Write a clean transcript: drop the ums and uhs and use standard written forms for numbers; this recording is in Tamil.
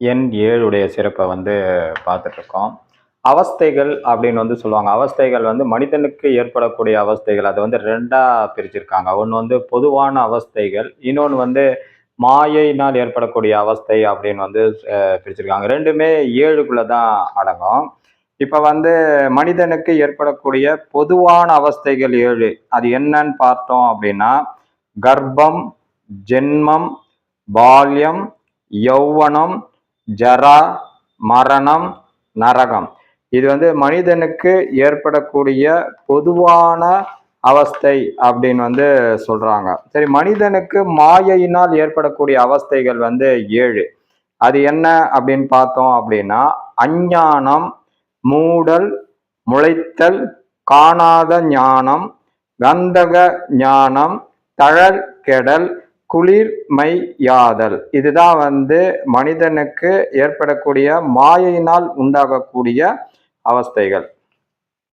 எண் 7 சிறப்பை பார்த்துட்டு இருக்கோம். அவஸ்தைகள் அப்படின்னு சொல்லுவாங்க. அவஸ்தைகள் மனிதனுக்கு ஏற்படக்கூடிய அவஸ்தைகள். அதை 2ஆ பிரிச்சிருக்காங்க. ஒண்ணு பொதுவான அவஸ்தைகள். இன்னொன்னு மாயையினால் ஏற்படக்கூடிய அவஸ்தை அப்படின்னு பிரிச்சிருக்காங்க. 2மே 7க்குள்ள தான் அடங்கும். இப்ப மனிதனுக்கு ஏற்படக்கூடிய பொதுவான அவஸ்தைகள் 7. அது என்னன்னு பார்த்தோம் அப்படின்னா, கர்ப்பம், ஜென்மம், பால்யம், யௌவனம், ஜரா, மரணம், நரகம். இது மனிதனுக்கு ஏற்படக்கூடிய பொதுவான அவஸ்தை அப்படின்னு சொல்றாங்க. சரி, மனிதனுக்கு மாயையினால் ஏற்படக்கூடிய அவஸ்தைகள் 7. அது என்ன அப்படின்னு பார்த்தோம் அப்படின்னா, அஞ்ஞானம், மூடல், முளைத்தல், காணாத ஞானம், கந்தக ஞானம், தழல் கெடல், குளிர்மையாதல். இதுதான் மனிதனுக்கு ஏற்படக்கூடிய மாயையினால் உண்டாகக்கூடிய அவஸ்தைகள்.